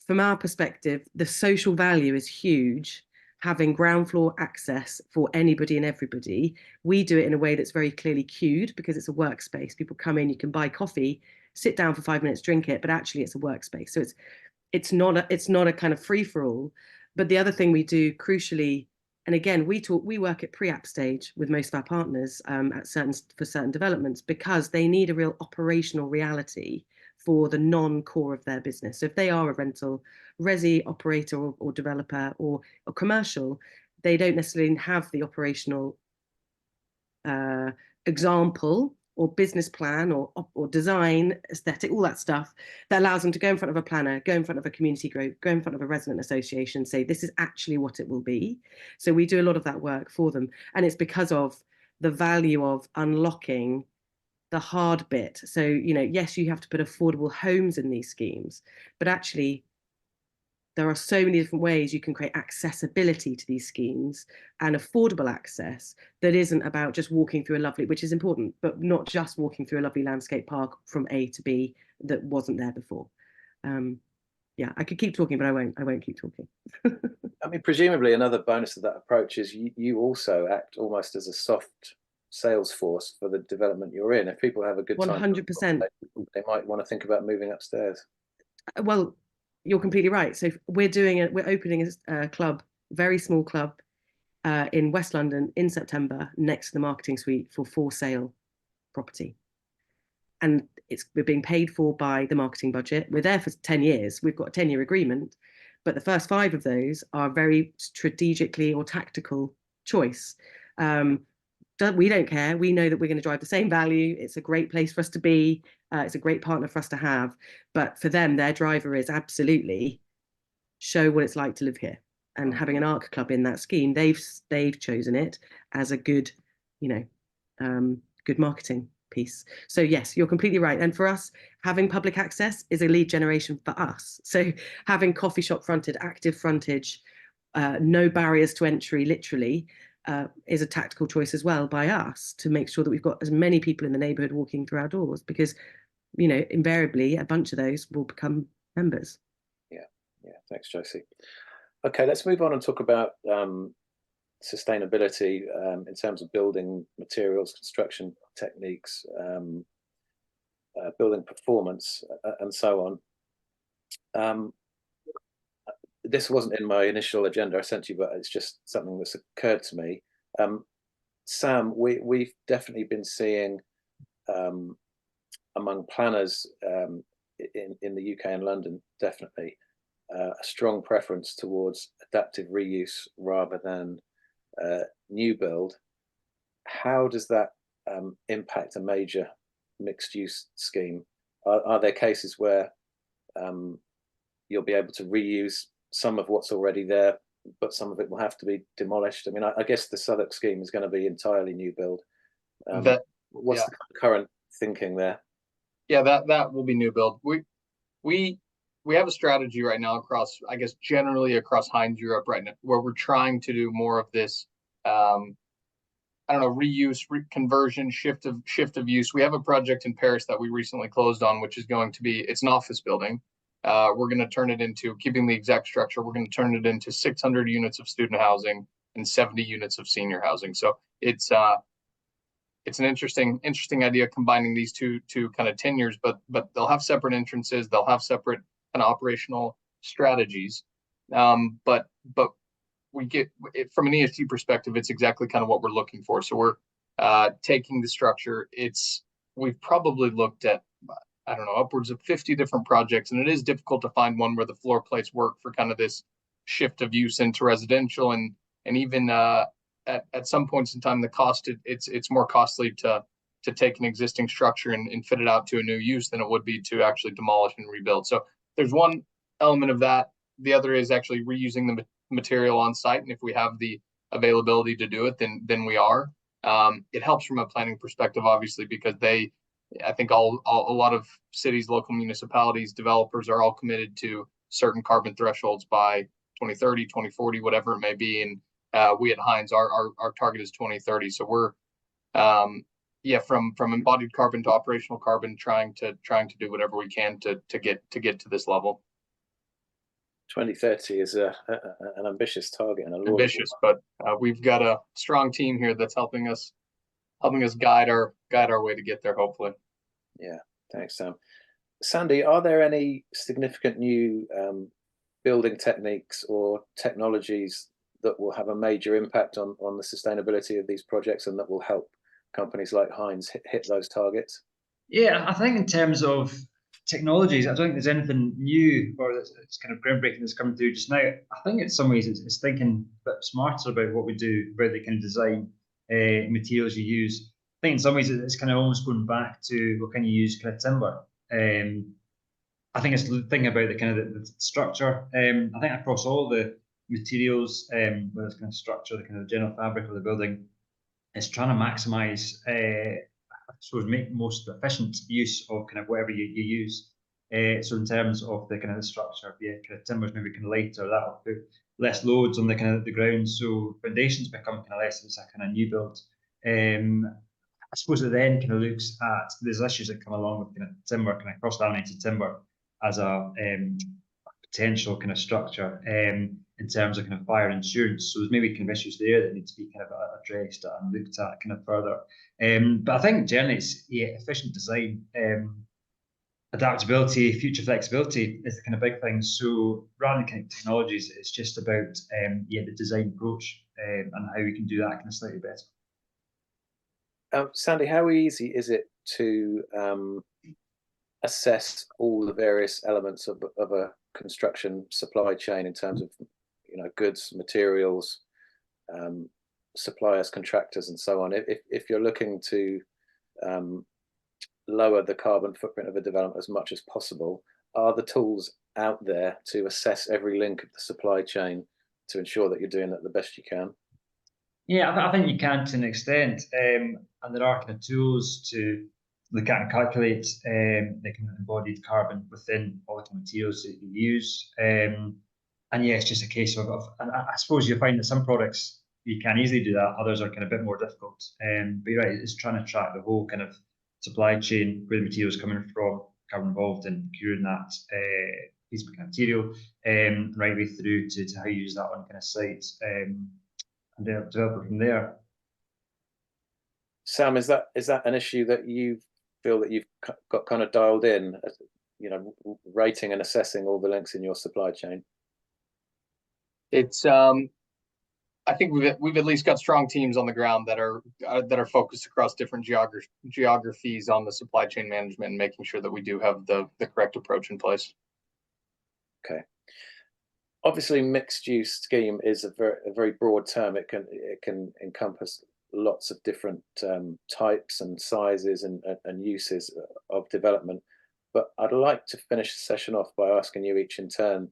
from our perspective, the social value is huge. Having ground floor access for anybody and everybody. We do it in a way that's very clearly queued because it's a workspace. People come in, you can buy coffee, sit down for 5 minutes, drink it, but actually it's a workspace. So it's not a kind of free for all. But the other thing we do crucially, and again, we work at pre-app stage with most of our partners for certain developments, because they need a real operational reality for the non-core of their business. So if they are a rental, resi operator or developer or commercial, they don't necessarily have the operational example or business plan or design, aesthetic, all that stuff that allows them to go in front of a planner, go in front of a community group, go in front of a resident association, say this is actually what it will be. So we do a lot of that work for them. And it's because of the value of unlocking the hard bit. So, yes, you have to put affordable homes in these schemes, but actually there are so many different ways you can create accessibility to these schemes and affordable access that isn't about just walking through a lovely, which is important, but not just walking through a lovely landscape park from A to B that wasn't there before. Yeah, I could keep talking, but I won't keep talking. I mean, presumably another bonus of that approach is you also act almost as a soft sales force for the development you're in. If people have a good time, 100%, they might want to think about moving upstairs. Well, you're completely right. So we're opening a club, very small club in West London in September next to the marketing suite for sale property. And we're being paid for by the marketing budget. We're there for 10 years. We've got a 10-year agreement, but the first 5 of those are very strategically or tactical choice. We don't care. We know that we're going to drive the same value. It's a great place for us to be. It's a great partner for us to have. But for them, their driver is absolutely show what it's like to live here. And having an ARC club in that scheme, they've chosen it as a good, good marketing piece. So yes, you're completely right. And for us, having public access is a lead generation for us. So having coffee shop fronted, active frontage, no barriers to entry, literally, is a tactical choice as well by us to make sure that we've got as many people in the neighbourhood walking through our doors, because, invariably a bunch of those will become members. Yeah, thanks, Josie. Okay, let's move on and talk about sustainability in terms of building materials, construction techniques, building performance, and so on. This wasn't in my initial agenda I sent you, but it's just something that's occurred to me. Sam, we've definitely been seeing among planners in the UK and London, definitely, a strong preference towards adaptive reuse rather than new build. How does that impact a major mixed use scheme? Are there cases where you'll be able to reuse some of what's already there, but some of it will have to be demolished? I mean, I guess the Southwark scheme is going to be entirely new build. What's the current thinking there? Yeah, that will be new build. We have a strategy right now across, I guess, generally across Hines Europe right now, where we're trying to do more of this, reuse, conversion, shift of use. We have a project in Paris that we recently closed on, which is going to be, it's an office building. We're going to turn it into, keeping the exact structure, we're going to turn it into 600 units of student housing and 70 units of senior housing. So it's an interesting idea combining these two kind of tenures, but they'll have separate entrances, they'll have separate kind of operational strategies. But we get it from an ESG perspective, it's exactly kind of what we're looking for. So we're taking the structure. We've probably looked at, I don't know, upwards of 50 different projects, and it is difficult to find one where the floor plates work for kind of this shift of use into residential, and even at some points in time, the cost it's more costly to take an existing structure and fit it out to a new use than it would be to actually demolish and rebuild. So there's one element of that. The other is actually reusing the material on site, and if we have the availability to do it, then we are. It helps from a planning perspective, obviously, because I think a lot of cities, local municipalities, developers are all committed to certain carbon thresholds by 2030, 2040, whatever it may be. And we at Hines, our target is 2030. So we're from embodied carbon to operational carbon, trying to do whatever we can to get to this level. 2030 is an ambitious target and a ambitious, but we've got a strong team here that's helping us guide our way to get there, hopefully. Yeah, thanks, Sam. Sandy, are there any significant new building techniques or technologies that will have a major impact on the sustainability of these projects and that will help companies like Hines hit those targets? Yeah, I think in terms of technologies, I don't think there's anything new or it's kind of groundbreaking that's coming through just now. I think in some ways it's thinking a bit smarter about what we do, about the kind of design materials you use. I think in some ways it's kind of almost going back to what can you use kind of timber. I think it's thinking about the kind of the structure. I think across all the materials, whether it's kind of structure, the kind of general fabric of the building, it's trying to maximize, I suppose, make most efficient use of kind of whatever you use. So in terms of the kind of the structure, kind of timbers maybe kind of lighter, that'll put less loads on the kind of the ground, so foundations become kind of less of a kind of new build. I suppose it then kind of looks at there's issues that come along with kind of timber, kind of cross-laminated timber as a potential kind of structure in terms of kind of fire insurance. So there's maybe kind of issues there that need to be kind of addressed and looked at kind of further. But I think generally it's efficient design. adaptability, future flexibility is the kind of big thing. So rather than kind of technologies, it's just about the design approach and how we can do that kind of slightly better. Sandy, how easy is it to assess all the various elements of a construction supply chain in terms of, goods, materials, suppliers, contractors, and so on? If you're looking to lower the carbon footprint of a development as much as possible, are the tools out there to assess every link of the supply chain to ensure that you're doing it the best you can? Yeah, I think you can to an extent, and there are kind of tools to look at and calculate the kind of embodied carbon within all the materials that you use. And yeah, it's just a case of and I suppose you find that some products you can easily do that, others are kind of a bit more difficult. But you're right, it's trying to track the whole kind of supply chain, where the material is coming from, carbon involved in procuring that piece of material, right way through to how you use that on kind of site. And develop it from there. Sam, is that an issue that you feel that you've got kind of dialed in, rating and assessing all the links in your supply chain? It's I think we've at least got strong teams on the ground that are focused across different geographies on the supply chain management and making sure that we do have the correct approach in place. Okay. Obviously, mixed use scheme is a very broad term. It can encompass lots of different types and sizes and uses of development. But I'd like to finish the session off by asking you each in turn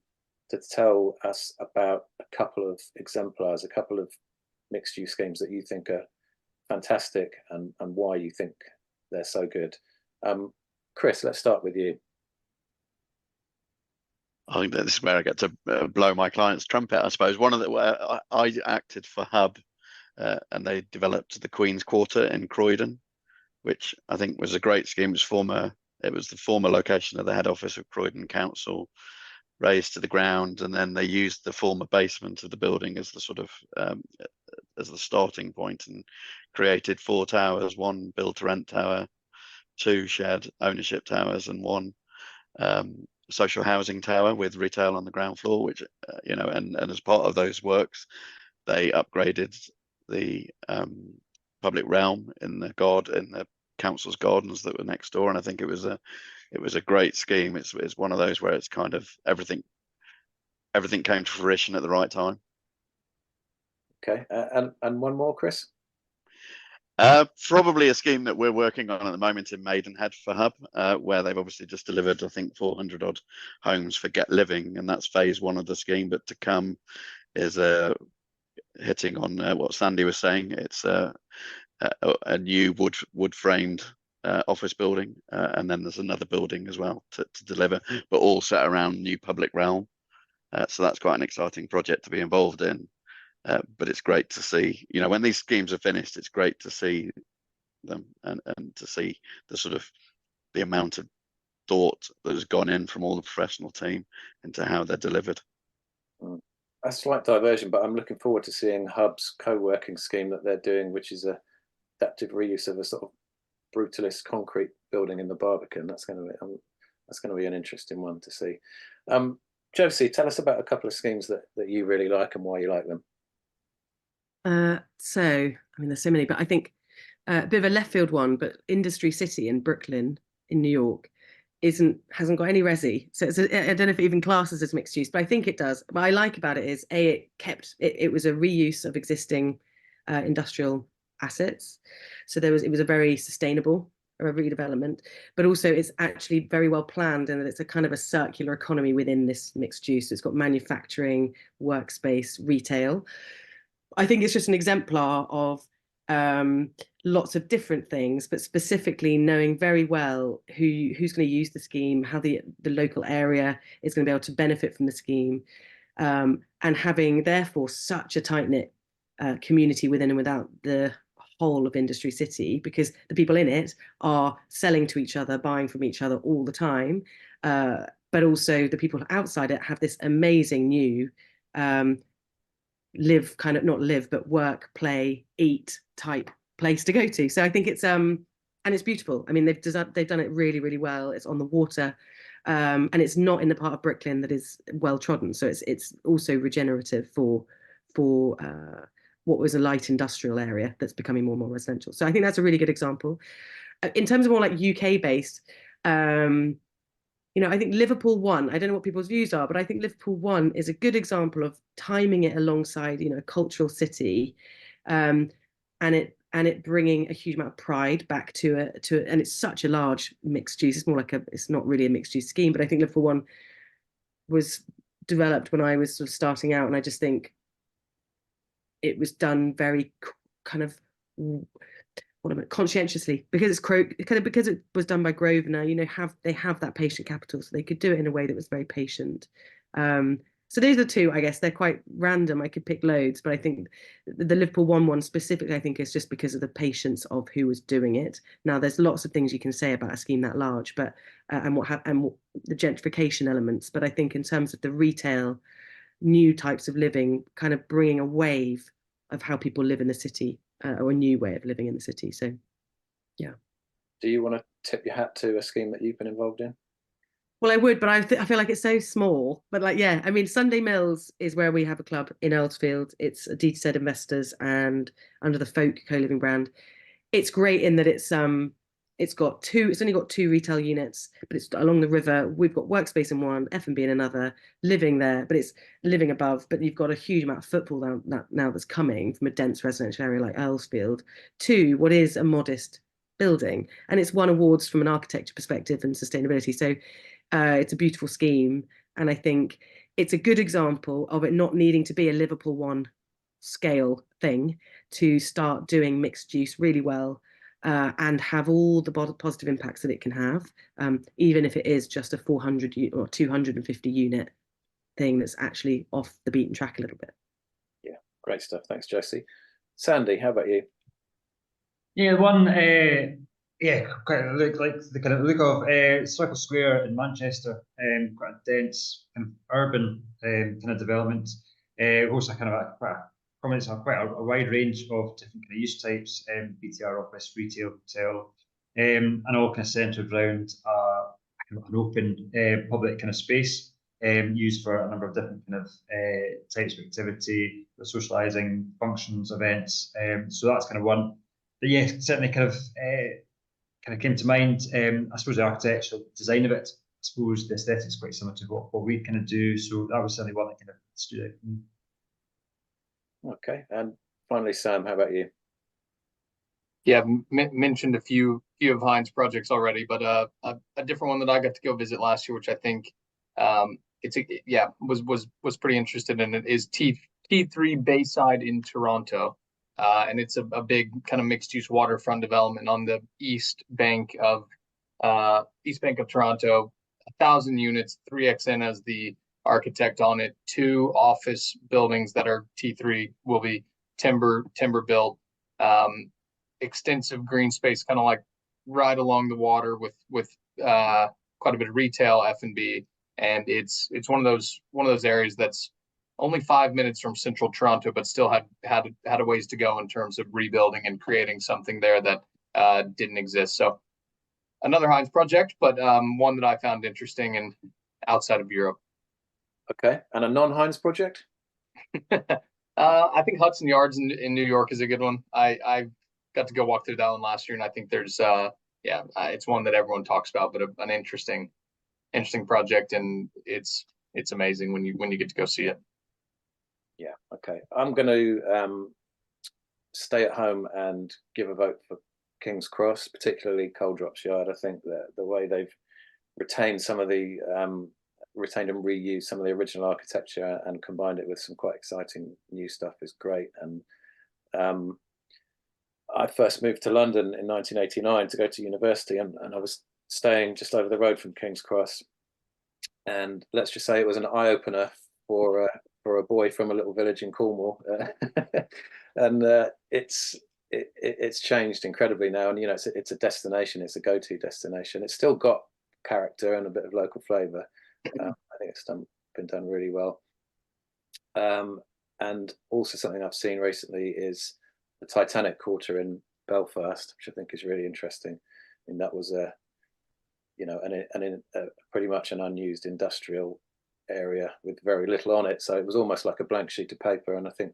to tell us about a couple of exemplars, a couple of mixed use schemes that you think are fantastic and why you think they're so good. Chris, let's start with you. I think that this is where I get to blow my client's trumpet, I suppose. One of the where I acted for Hub, and they developed the Queen's Quarter in Croydon, which I think was a great scheme. It was the former location of the head office of Croydon Council, raised to the ground, and then they used the former basement of the building as the sort of as the starting point, and created 4 towers: 1 build-to-rent tower, 2 shared ownership towers, and 1 social housing tower with retail on the ground floor, which and as part of those works they upgraded the public realm in the council's gardens that were next door, and I think it was a great scheme. It's one of those where it's kind of everything came to fruition at the right time. Okay, and one more, Chris. Probably a scheme that we're working on at the moment in Maidenhead for Hub, where they've obviously just delivered, I think, 400 odd homes for Get Living, and that's phase 1 of the scheme. But to come is hitting on what Sandy was saying. It's a new wood framed office building, and then there's another building as well to deliver, but all set around new public realm. So that's quite an exciting project to be involved in. But it's great to see, when these schemes are finished, it's great to see them and to see the amount of thought that has gone in from all the professional team into how they're delivered. A slight diversion, but I'm looking forward to seeing Hub's co-working scheme that they're doing, which is a adaptive reuse of a sort of brutalist concrete building in the Barbican. That's going to be an interesting one to see. Josie, tell us about a couple of schemes that you really like and why you like them. So, I mean, there's so many, but I think a bit of a left field one, but Industry City in Brooklyn in New York hasn't got any resi. So I don't know if it even classes as mixed use, but I think it does. What I like about it is it was a reuse of existing industrial assets. So it was a very sustainable redevelopment, but also it's actually very well planned, and it's a kind of a circular economy within this mixed use. So it's got manufacturing, workspace, retail. I think it's just an exemplar of lots of different things, but specifically knowing very well who's going to use the scheme, how the local area is going to be able to benefit from the scheme, and having therefore such a tight-knit community within and without the whole of Industry City, because the people in it are selling to each other, buying from each other all the time, but also the people outside it have this amazing new not live, but work, play, eat type place to go to. So I think it's and and it's beautiful. I mean, they've done it really, really well. It's on the water, and it's not in the part of Brooklyn that is well trodden. So it's also regenerative for what was a light industrial area that's becoming more and more residential. So I think that's a really good example. In terms of more like UK based, you know, I think Liverpool One, I don't know what people's views are, but I think Liverpool One is a good example of timing it alongside, you know, a cultural city, and it bringing a huge amount of pride back to it, and it's such a large mixed use. It's more like it's not really a mixed use scheme, but I think Liverpool One was developed when I was sort of starting out, and I just think it was done very kind of conscientiously, because because it was done by Grosvenor. You know, they have that patient capital, so they could do it in a way that was very patient. So those are the two, I guess. They're quite random. I could pick loads, but I think the Liverpool one specifically, I think, is just because of the patience of who was doing it. Now, there's lots of things you can say about a scheme that large, but and what the gentrification elements. But I think in terms of the retail, new types of living, kind of bringing a wave of how people live in the city, or a new way of living in the city. So, yeah. Do you want to tip your hat to a scheme that you've been involved in? Well, I would, but I feel like it's so small. But like, yeah, I mean, Sunday Mills is where we have a club in Earlsfield. It's a DTZ Investors and under the Folk co-living brand. It's great in that it's only got two retail units, but it's along the river. We've got workspace in one, F&B in another, living there, but it's living above. But you've got a huge amount of footfall now that's coming from a dense residential area like Earlsfield to what is a modest building, and it's won awards from an architecture perspective and sustainability. So it's a beautiful scheme, and I think it's a good example of it not needing to be a Liverpool One scale thing to start doing mixed use really well, and have all the positive impacts that it can have, even if it is just a 400 or 250 unit thing that's actually off the beaten track a little bit. Yeah, great stuff. Thanks, Josie. Sandy, how about you? Yeah, quite like the kind of look of Circle Square in Manchester, quite a dense kind of urban kind of development. Also kind of quite a wide range of different kind of use types, BTR, office, retail, hotel, and all kind of centred around kind of an open public kind of space, used for a number of different kind of types of activity, socialising, functions, events. So that's kind of one. But yeah, certainly kind of came to mind. I suppose the architectural design of it. I suppose the aesthetics is quite similar to what we kind of do. So that was certainly one that kind of stood out for me. Okay, and finally, Sam, how about you? Yeah, mentioned a few of Heinz projects already, but a different one that I got to go visit last year, which I think was pretty interested in it, is T3 Bayside in Toronto. And it's a big kind of mixed use waterfront development on the east bank of Toronto. 1,000 units, 3XN as the architect on it. 2 office buildings that are T3 will be timber built. Extensive green space, kind of like right along the water with quite a bit of retail, F&B, and it's one of those areas that's only 5 minutes from central Toronto, but still had a ways to go in terms of rebuilding and creating something there that didn't exist. So another Heinz project, but one that I found interesting and outside of Europe. Okay, and a non-Heinz project? I think Hudson Yards in New York is a good one. I got to go walk through that one last year, and I think there's it's one that everyone talks about, but an interesting project, and it's amazing when you get to go see it. Yeah, okay. I'm going to stay at home and give a vote for King's Cross, particularly Coldrops Yard. I think that the way they've retained retained and reused some of the original architecture and combined it with some quite exciting new stuff is great. And I first moved to London in 1989 to go to university, and I was staying just over the road from King's Cross. And let's just say it was an eye-opener for a boy from a little village in Cornwall, and it's changed incredibly now. And you know, it's a destination. It's a go-to destination. It's still got character and a bit of local flavour. I think it's been done really well. And also something I've seen recently is the Titanic Quarter in Belfast, which I think is really interesting. And that was a pretty much an unused industrial area with very little on it. So it was almost like a blank sheet of paper. And I think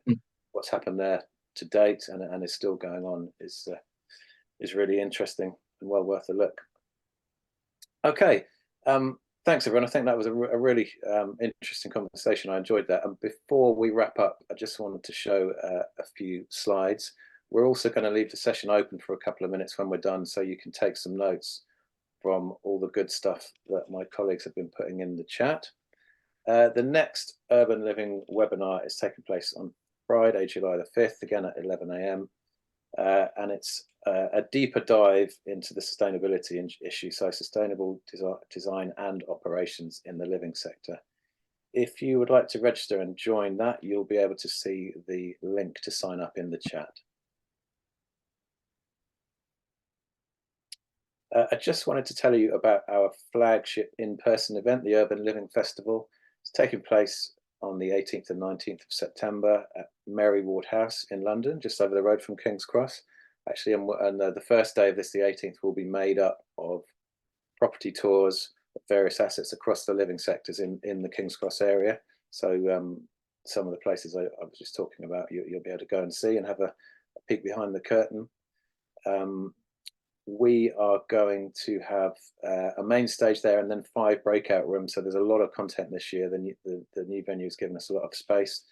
what's happened there to date and is still going on is really interesting and well worth a look. Okay, thanks everyone. I think that was a really interesting conversation. I enjoyed that. And before we wrap up, I just wanted to show a few slides. We're also going to leave the session open for a couple of minutes when we're done, so you can take some notes from all the good stuff that my colleagues have been putting in the chat. The next Urban Living webinar is taking place on Friday, July the 5th, again at 11 AM. And it's a deeper dive into the sustainability issue, so sustainable design and operations in the living sector. If you would like to register and join that, you'll be able to see the link to sign up in the chat. I just wanted to tell you about our flagship in-person event, the Urban Living Festival. It's taking place on the 18th and 19th of September at Mary Ward House in London, just over the road from King's Cross. Actually, and the first day of this, the 18th, will be made up of property tours of various assets across the living sectors in the King's Cross area. So some of the places I was just talking about, you'll be able to go and see and have a peek behind the curtain. We are going to have a main stage there and then 5 breakout rooms. So there's a lot of content this year. The new venue has given us a lot of space.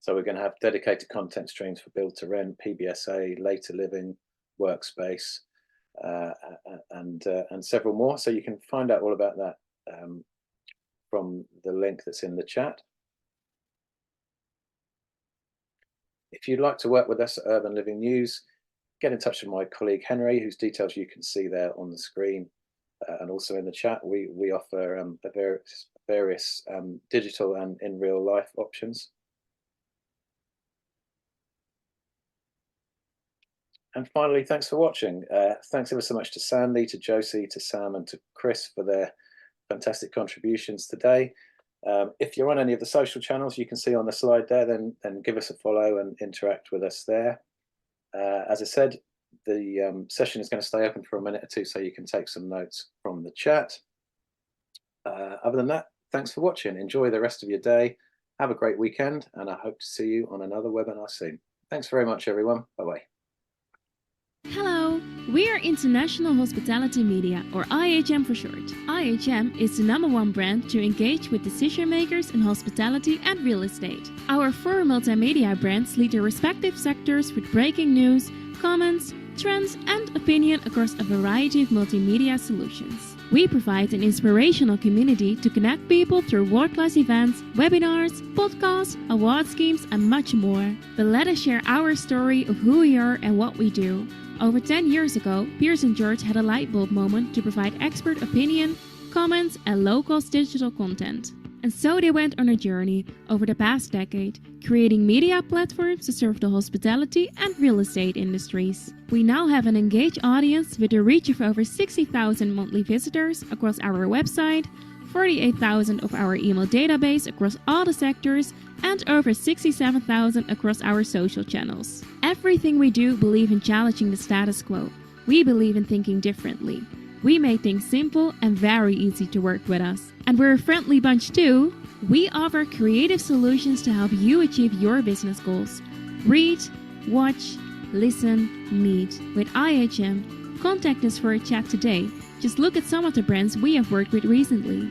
So we're going to have dedicated content streams for build to rent, PBSA, later living, workspace, and several more. So you can find out all about that from the link that's in the chat. If you'd like to work with us at Urban Living News, get in touch with my colleague Henry, whose details you can see there on the screen and also in the chat. We offer various digital and in real life options. And finally, thanks for watching. Thanks ever so much to Sandy, to Josie, to Sam and to Chris for their fantastic contributions today. If you're on any of the social channels you can see on the slide there, then give us a follow and interact with us there. As I said, the session is going to stay open for a minute or two so you can take some notes from the chat. Other than that, thanks for watching. Enjoy the rest of your day. Have a great weekend, and I hope to see you on another webinar soon. Thanks very much, everyone. Bye-bye. Hello, we are International Hospitality Media, or IHM for short. IHM is the #1 brand to engage with decision makers in hospitality and real estate. Our 4 multimedia brands lead their respective sectors with breaking news, comments, trends, and opinion across a variety of multimedia solutions. We provide an inspirational community to connect people through world-class events, webinars, podcasts, award schemes, and much more. But let us share our story of who we are and what we do. Over 10 years ago, Piers & George had a light bulb moment to provide expert opinion, comments, and low-cost digital content. And so they went on a journey over the past decade, creating media platforms to serve the hospitality and real estate industries. We now have an engaged audience with a reach of over 60,000 monthly visitors across our website, 48,000 of our email database across all the sectors, and over 67,000 across our social channels. Everything we do believe in challenging the status quo. We believe in thinking differently. We make things simple and very easy to work with us. And we're a friendly bunch too. We offer creative solutions to help you achieve your business goals. Read, watch, listen, meet with IHM. Contact us for a chat today. Just look at some of the brands we have worked with recently.